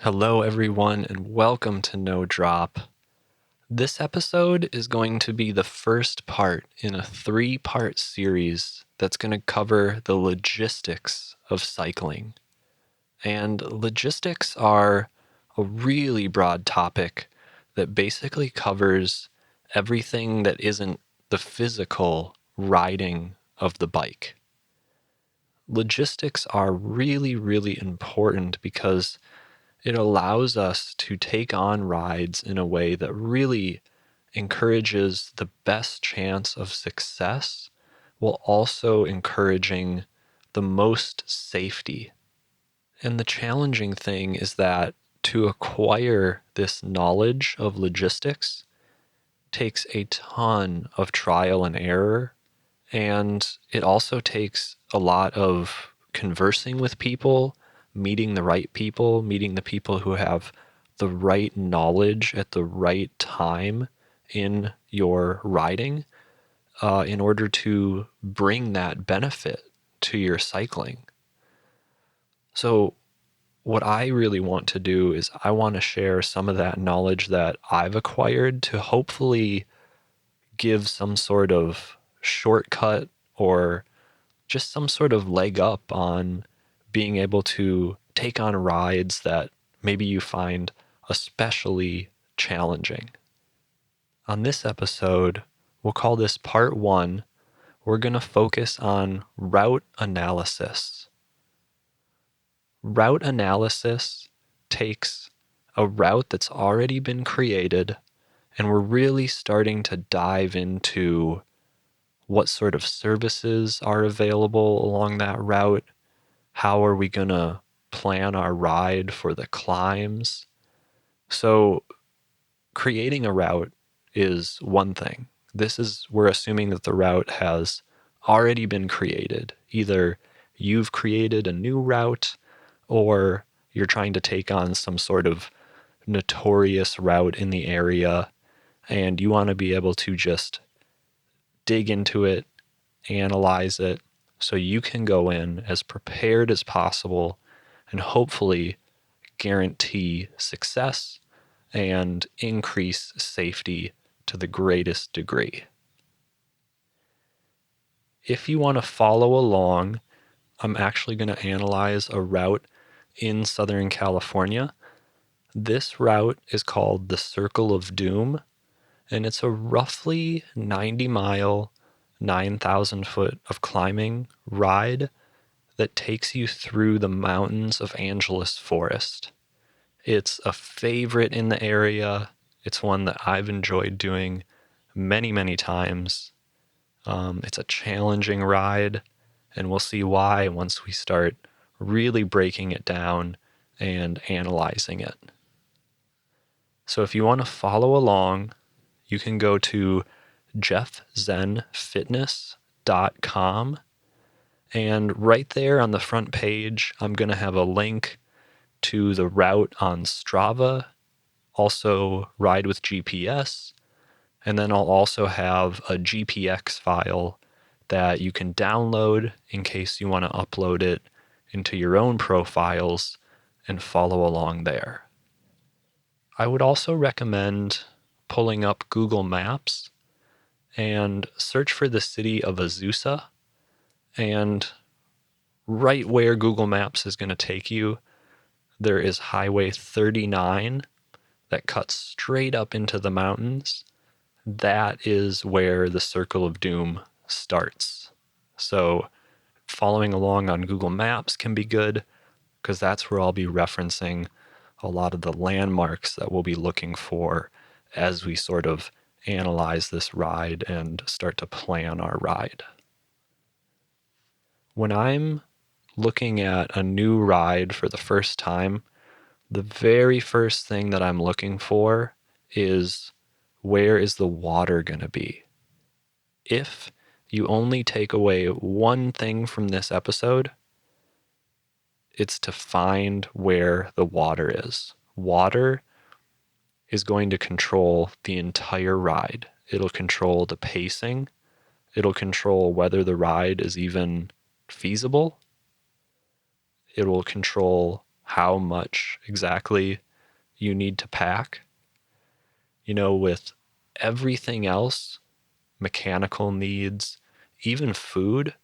Hello, everyone, and welcome to No Drop. This episode is going to be the first part in a three-part series that's going to cover the logistics of cycling. And logistics are a really broad topic that basically covers everything that isn't the physical riding of the bike. Logistics are really, really important because it allows us to take on rides in a way that really encourages the best chance of success while also encouraging the most safety. And the challenging thing is that to acquire this knowledge of logistics takes a ton of trial and error. And it also takes a lot of conversing with people, meeting the right people, meeting the people who have the right knowledge at the right time in your riding in order to bring that benefit to your cycling. So, what I really want to do is I want to share some of that knowledge that I've acquired to hopefully give some sort of shortcut or just some sort of leg up on being able to take on rides that maybe you find especially challenging. On this episode, we'll call this part one. We're going to focus on route analysis. Route analysis takes a route that's already been created, and we're really starting to dive into what sort of services are available along that route. How are we going to plan our ride for the climbs? So, creating a route is one thing. We're assuming that the route has already been created. Either you've created a new route or you're trying to take on some sort of notorious route in the area and you want to be able to just dig into it, analyze it, so you can go in as prepared as possible and hopefully guarantee success and increase safety to the greatest degree. If you want to follow along, I'm actually going to analyze a route in Southern California. This route is called the Circle of Doom, and it's a roughly 90-mile, 9,000 foot of climbing ride that takes you through the mountains of Angeles Forest. It's a favorite in the area. It's one that I've enjoyed doing many, many times. It's a challenging ride, and we'll see why once we start really breaking it down and analyzing it. So if you want to follow along, you can go to jeffzenfitness.com. And right there on the front page, I'm going to have a link to the route on Strava, also Ride with GPS, and then I'll also have a GPX file that you can download in case you want to upload it into your own profiles and follow along there. I would also recommend pulling up Google Maps and search for the city of Azusa, and right where Google Maps is going to take you, there is Highway 39 that cuts straight up into the mountains. That is where the Circle of Doom starts. So following along on Google Maps can be good because that's where I'll be referencing a lot of the landmarks that we'll be looking for as we sort of analyze this ride and start to plan our ride. When I'm looking at a new ride for the first time, the very first thing that I'm looking for is, where is the water going to be? If you only take away one thing from this episode, it's to find where the water is. Water is going to control the entire ride. It'll control the pacing. It'll control whether the ride is even feasible. It will control how much exactly you need to pack. With everything else, mechanical needs, even food,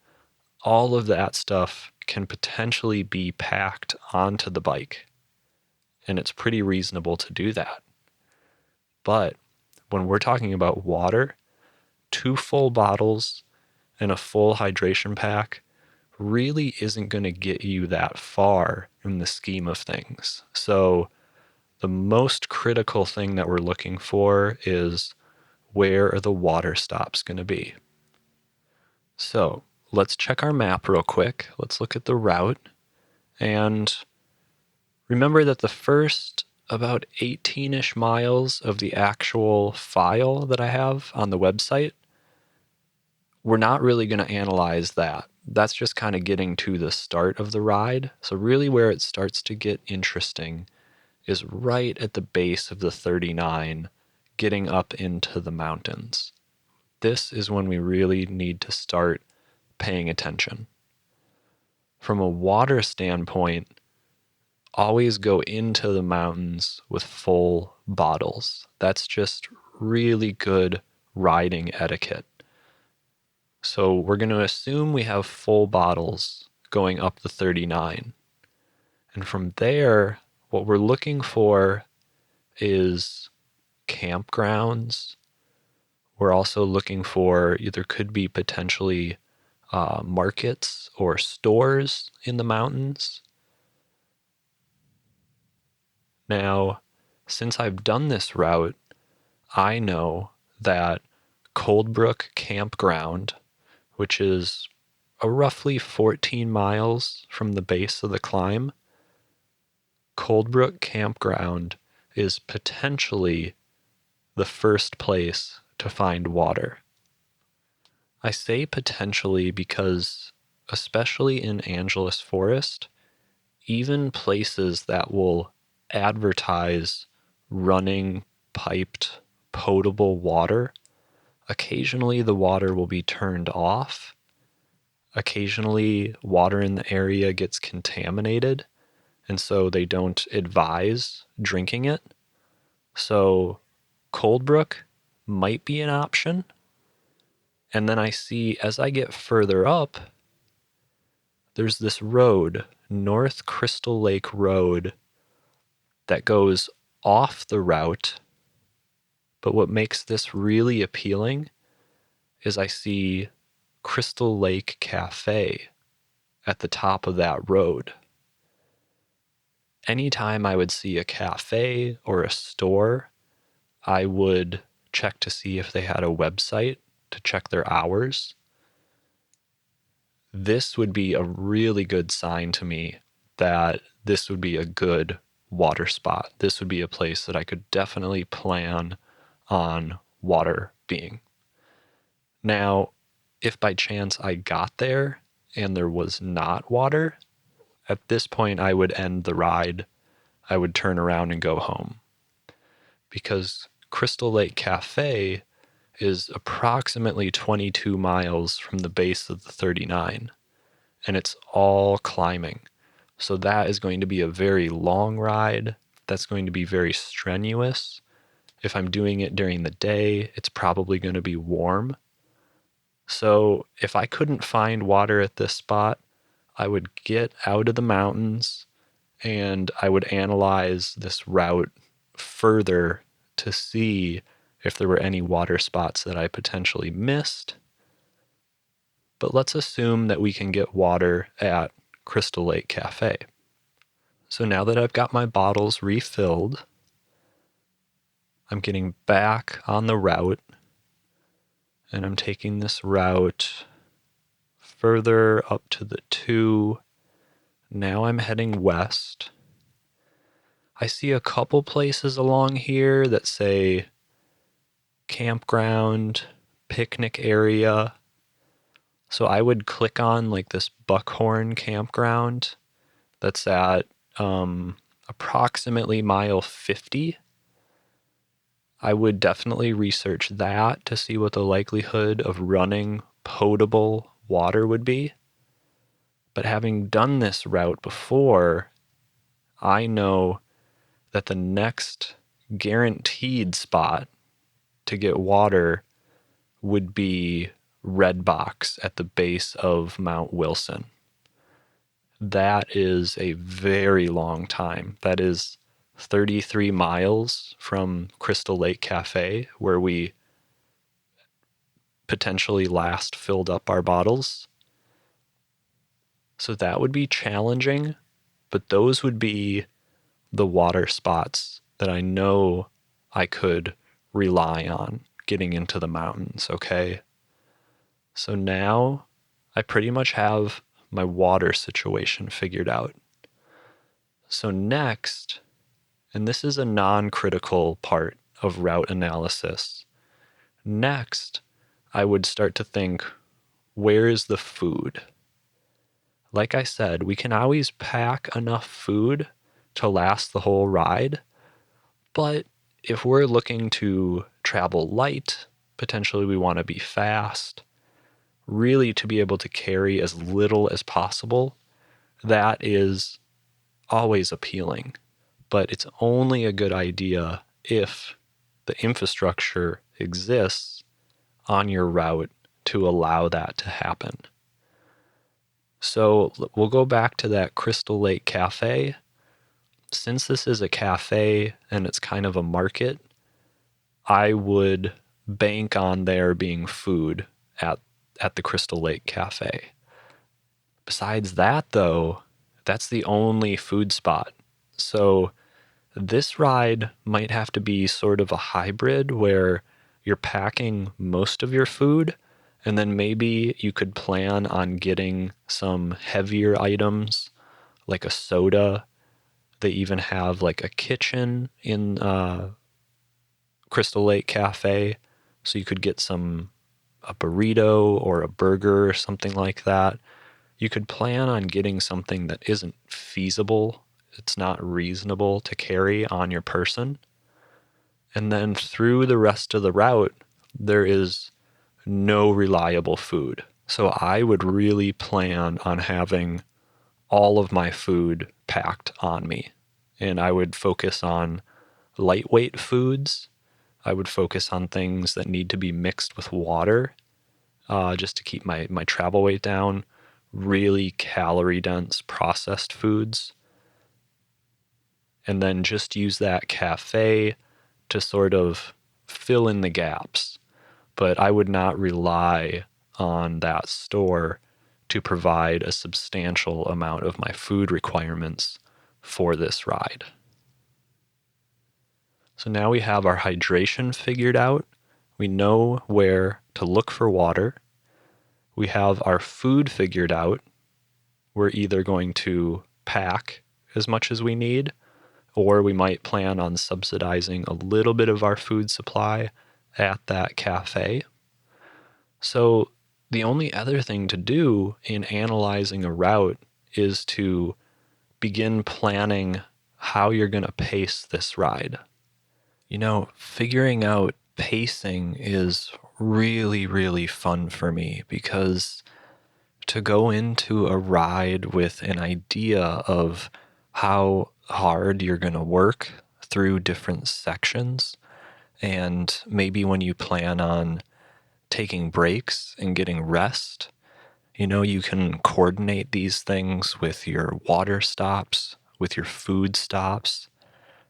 all of that stuff can potentially be packed onto the bike. And it's pretty reasonable to do that. But when we're talking about water, 2 full bottles and a full hydration pack really isn't going to get you that far in the scheme of things. So the most critical thing that we're looking for is, where are the water stops going to be? So let's check our map real quick. Let's look at the route. And remember that the first about 18-ish miles of the actual file that I have on the website, we're not really going to analyze that. That's just kind of getting to the start of the ride. So really where it starts to get interesting is right at the base of the 39, getting up into the mountains. This is when we really need to start paying attention. From a water standpoint, always go into the mountains with full bottles. That's just really good riding etiquette. So we're going to assume we have full bottles going up the 39. And from there, what we're looking for is campgrounds. We're also looking for, either could be potentially markets or stores in the mountains. Now, since I've done this route, I know that Coldbrook Campground, which is a roughly 14 miles from the base of the climb, Coldbrook Campground is potentially the first place to find water. I say potentially because, especially in Angeles Forest, even places that will advertise running piped potable water, occasionally the water will be turned off. Occasionally water in the area gets contaminated, and so they don't advise drinking it. So Coldbrook might be an option. And then I see, as I get further up, there's this road, North Crystal Lake Road, that goes off the route. But what makes this really appealing is I see Crystal Lake Cafe at the top of that road. Anytime I would see a cafe or a store, I would check to see if they had a website to check their hours. This would be a really good sign to me that this would be a good water spot. This would be a place that I could definitely plan on water being. Now, if by chance I got there and there was not water, at this point I would end the ride. I would turn around and go home. Because Crystal Lake Cafe is approximately 22 miles from the base of the 39, and it's all climbing. So that is going to be a very long ride. That's going to be very strenuous. If I'm doing it during the day, it's probably going to be warm. So if I couldn't find water at this spot, I would get out of the mountains and I would analyze this route further to see if there were any water spots that I potentially missed. But let's assume that we can get water at Crystal Lake Cafe. So now that I've got my bottles refilled, I'm getting back on the route, and I'm taking this route further up to the 2. Now I'm heading west. I see a couple places along here that say campground, picnic area. So I would click on like this Buckhorn campground that's at approximately mile 50. I would definitely research that to see what the likelihood of running potable water would be. But having done this route before, I know that the next guaranteed spot to get water would be Red Box at the base of Mount Wilson. That is a very long time. That is 33 miles from Crystal Lake Cafe, where we potentially last filled up our bottles. So that would be challenging, but those would be the water spots that I know I could rely on getting into the mountains, okay? So now I pretty much have my water situation figured out. So next, and this is a non-critical part of route analysis, next I would start to think, where is the food? Like I said, we can always pack enough food to last the whole ride, but if we're looking to travel light, potentially we want to be fast, really to be able to carry as little as possible, that is always appealing. But it's only a good idea if the infrastructure exists on your route to allow that to happen. So we'll go back to that Crystal Lake Cafe. Since this is a cafe and it's kind of a market, I would bank on there being food at the Crystal Lake Cafe. Besides that, though, that's the only food spot. So this ride might have to be sort of a hybrid where you're packing most of your food, and then maybe you could plan on getting some heavier items like a soda. They even have like a kitchen in Crystal Lake Cafe, so you could get a burrito or a burger or something like that. You could plan on getting something that isn't feasible, it's not reasonable to carry on your person. And then through the rest of the route, there is no reliable food. So I would really plan on having all of my food packed on me. And I would focus on lightweight foods. I would focus on things that need to be mixed with water, just to keep my travel weight down. Really calorie dense processed foods. And then just use that cafe to sort of fill in the gaps. But I would not rely on that store to provide a substantial amount of my food requirements for this ride. So now we have our hydration figured out. We know where to look for water. We have our food figured out. We're either going to pack as much as we need, or we might plan on subsidizing a little bit of our food supply at that cafe. So the only other thing to do in analyzing a route is to begin planning how you're going to pace this ride. You know, figuring out pacing is really, really fun for me because to go into a ride with an idea of how hard you're going to work through different sections, and maybe when you plan on taking breaks and getting rest, you know, you can coordinate these things with your water stops, with your food stops.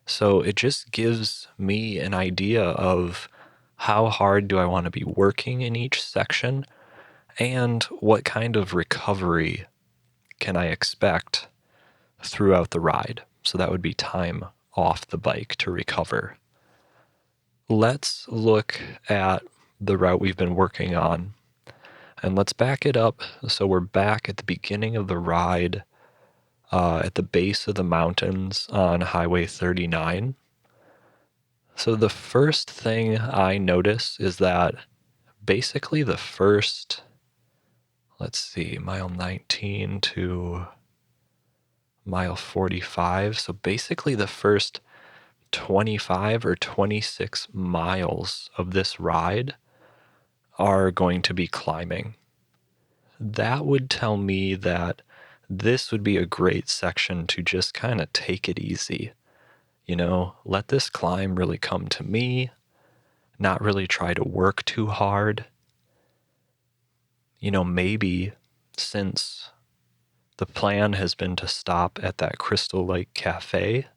So it just gives me an idea of how hard do I want to be working in each section and what kind of recovery can I expect throughout the ride. So that would be time off the bike to recover. Let's look at the route we've been working on, and let's back it up. So we're back at the beginning of the ride, at the base of the mountains on Highway 39. So the first thing I notice is that basically the first, let's see, mile 19 to mile 45. So basically the first 25 or 26 miles of this ride are going to be climbing. That would tell me that this would be a great section to just kind of take it easy. Let this climb really come to me, not really try to work too hard. Maybe since the plan has been to stop at that Crystal Lake Cafe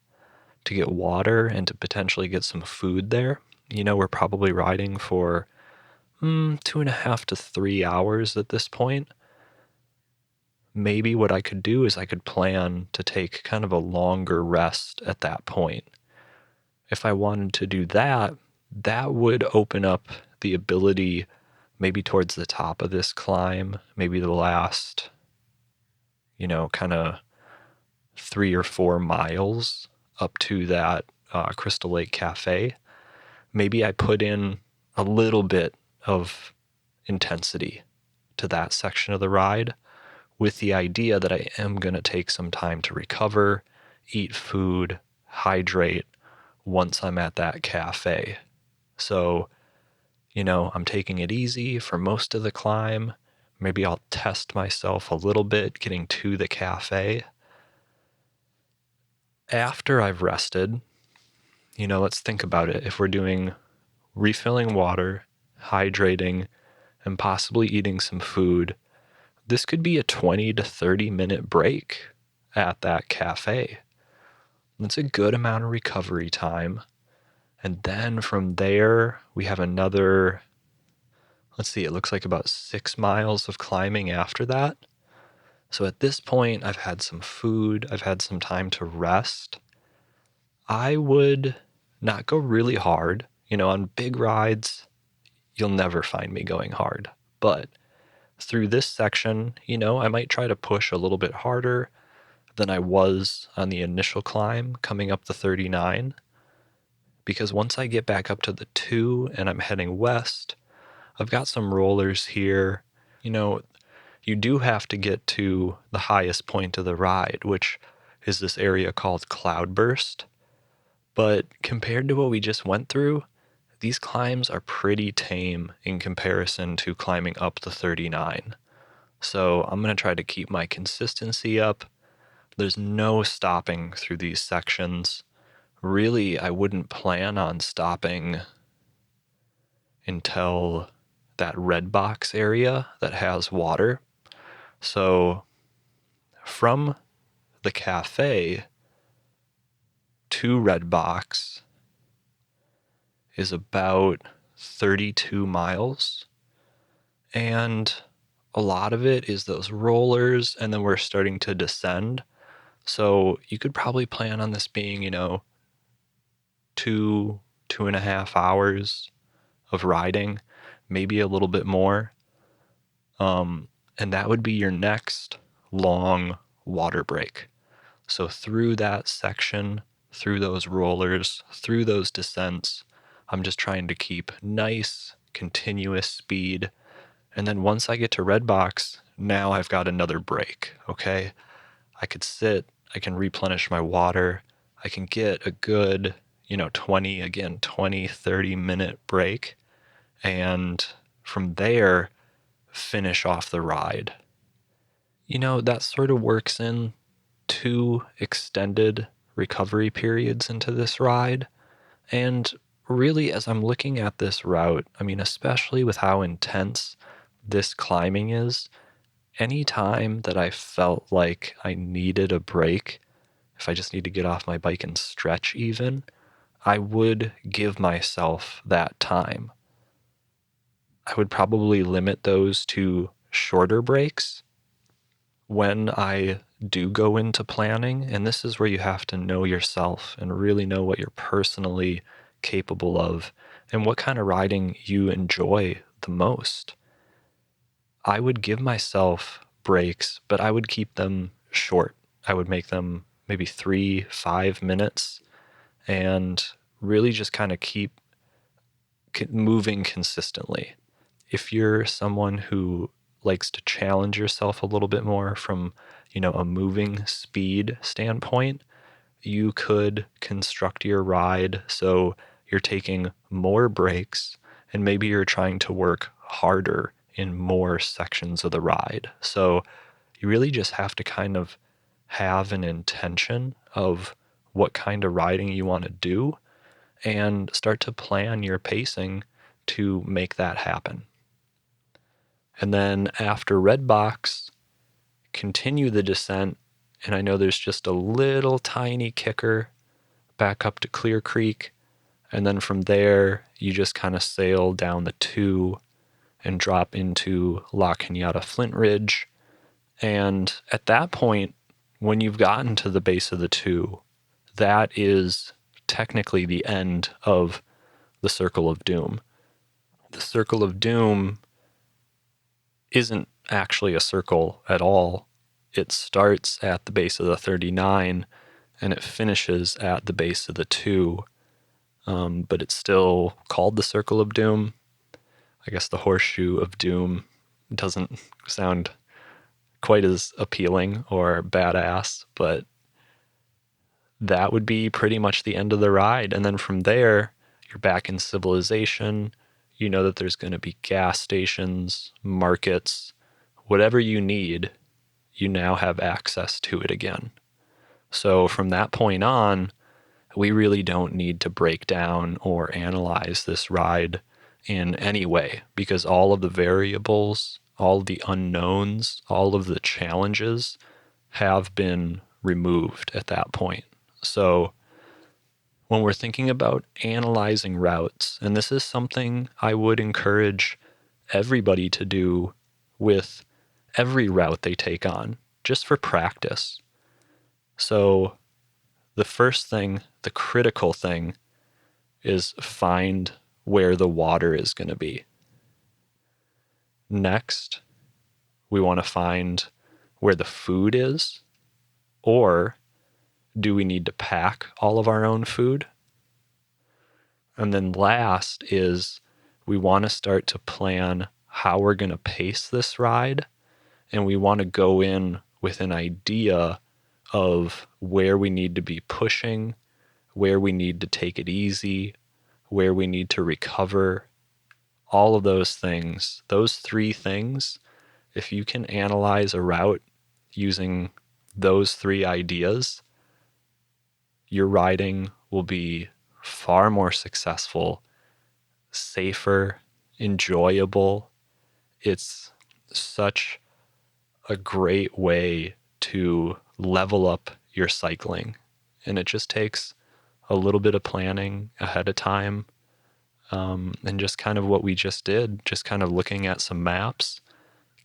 to get water and to potentially get some food there, we're probably riding for 2.5 to 3 hours at this point. Maybe what I could do is I could plan to take kind of a longer rest at that point. If I wanted to do that, that would open up the ability maybe towards the top of this climb, maybe the last, kind of 3 or 4 miles up to that Crystal Lake Cafe. Maybe I put in a little bit of intensity to that section of the ride with the idea that I am going to take some time to recover, eat food, hydrate once I'm at that cafe. So, I'm taking it easy for most of the climb. Maybe I'll test myself a little bit getting to the cafe. After I've rested, let's think about it. If we're doing refilling water, hydrating, and possibly eating some food, this could be a 20 to 30 minute break at that cafe. That's a good amount of recovery time. And then from there, we have another, let's see, it looks like about 6 miles of climbing after that. So at this point, I've had some food, I've had some time to rest. I would not go really hard. On big rides, you'll never find me going hard. But through this section, I might try to push a little bit harder than I was on the initial climb coming up the 39. Because once I get back up to the 2 and I'm heading west, I've got some rollers here. You do have to get to the highest point of the ride, which is this area called Cloudburst. But compared to what we just went through, these climbs are pretty tame in comparison to climbing up the 39. So I'm going to try to keep my consistency up. There's no stopping through these sections. Really, I wouldn't plan on stopping until that red box area that has water. So from the cafe to red box is about 32 miles. And a lot of it is those rollers, and then we're starting to descend. So you could probably plan on this being, 2.5 hours of riding, maybe a little bit more. And that would be your next long water break. So through that section, through those rollers, through those descents, I'm just trying to keep nice, continuous speed. And then once I get to red box, now I've got another break, okay? I could sit, I can replenish my water, I can get a good, 30 minute break. And from there, finish off the ride. That sort of works in 2 extended recovery periods into this ride. And really, as I'm looking at this route, especially with how intense this climbing is, any time that I felt like I needed a break, if I just need to get off my bike and stretch even, I would give myself that time. I would probably limit those to shorter breaks when I do go into planning. And this is where you have to know yourself and really know what you're personally capable of and what kind of riding you enjoy the most. I would give myself breaks, but I would keep them short. I would make them maybe 3-5 minutes and really just kind of keep moving consistently. If you're someone who likes to challenge yourself a little bit more from, a moving speed standpoint, you could construct your ride so you're taking more breaks and maybe you're trying to work harder in more sections of the ride. So, You really just have to kind of have an intention of what kind of riding you want to do and start to plan your pacing to make that happen. And then after Red Box, continue the descent. And I know there's just a little tiny kicker back up to Clear Creek. And then from there, you just kind of sail down the 2 and drop into La Cañada Flint Ridge. And at that point, when you've gotten to the base of the 2, that is technically the end of the Circle of Doom. The Circle of Doom isn't actually a circle at all. It starts at the base of the 39 and it finishes at the base of the 2. But it's still called the Circle of Doom. I guess the Horseshoe of Doom doesn't sound quite as appealing or badass, but that would be pretty much the end of the ride. And then from there, you're back in civilization. You know that there's going to be gas stations, markets, whatever you need, you now have access to it again. So from that point on, we really don't need to break down or analyze this ride in any way because all of the variables, all of the unknowns, all of the challenges have been removed at that point. So when we're thinking about analyzing routes, and this is something I would encourage everybody to do with every route they take on, just for practice. So the first thing, the critical thing, is find where the water is going to be. Next, we want to find where the food is, or do we need to pack all of our own food? And then last is we want to start to plan how we're going to pace this ride, and we want to go in with an idea of where we need to be pushing, where we need to take it easy, where we need to recover, all of those things, those 3 things. If you can analyze a route using those 3 ideas, your riding will be far more successful, safer, enjoyable. It's such a great way to level up your cycling. And it just takes a little bit of planning ahead of time. And just kind of what we just did, just kind of looking at some maps,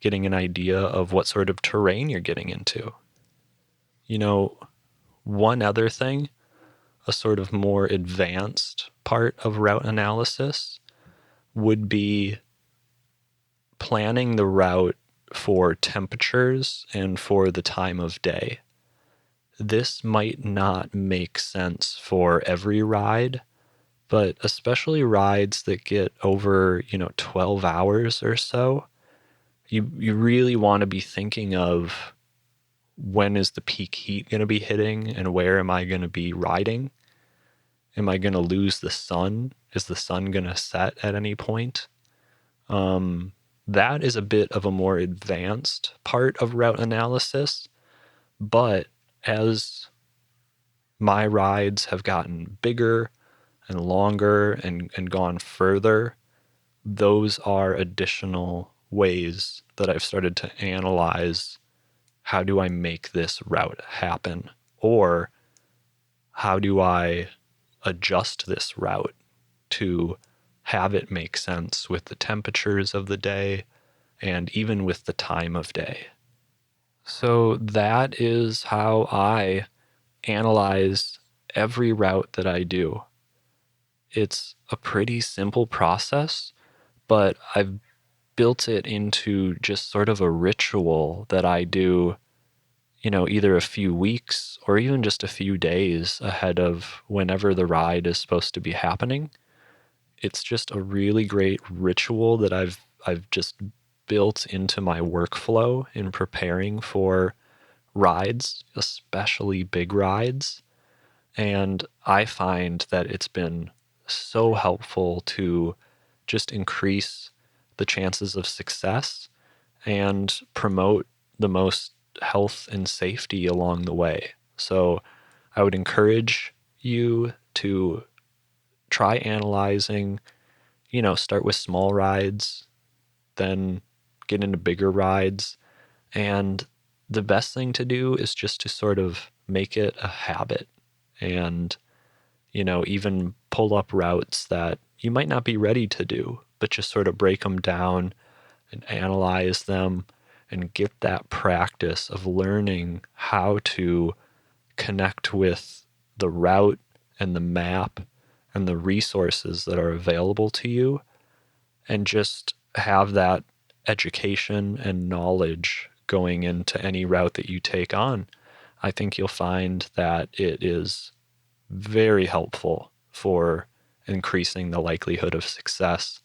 getting an idea of what sort of terrain you're getting into. You know, one other thing, a sort of more advanced part of route analysis would be planning the route for temperatures and for the time of day. This might not make sense for every ride, but especially rides that get over, 12 hours or so, you really want to be thinking of when is the peak heat going to be hitting and where am I going to be riding? Am I going to lose the sun? Is the sun going to set at any point? That is a bit of a more advanced part of route analysis, but as my rides have gotten bigger and longer and gone further, those are additional ways that I've started to analyze how do I make this route happen? Or how do I adjust this route to have it make sense with the temperatures of the day and even with the time of day? So that is how I analyze every route that I do. It's a pretty simple process, but I've built it into just sort of a ritual that I do, either a few weeks or even just a few days ahead of whenever the ride is supposed to be happening. It's just a really great ritual that I've just built into my workflow in preparing for rides, especially big rides. And I find that it's been so helpful to just increase the chances of success and promote the most health and safety along the way. So I would encourage you to try analyzing, start with small rides, then get into bigger rides. And the best thing to do is just to sort of make it a habit and, even pull up routes that you might not be ready to do, but just sort of break them down and analyze them and get that practice of learning how to connect with the route and the map and the resources that are available to you, and just have that education and knowledge going into any route that you take on. I think you'll find that it is very helpful for increasing the likelihood of success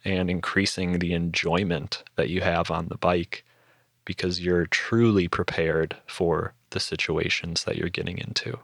and increasing the enjoyment that you have on the bike, because you're truly prepared for the situations that you're getting into.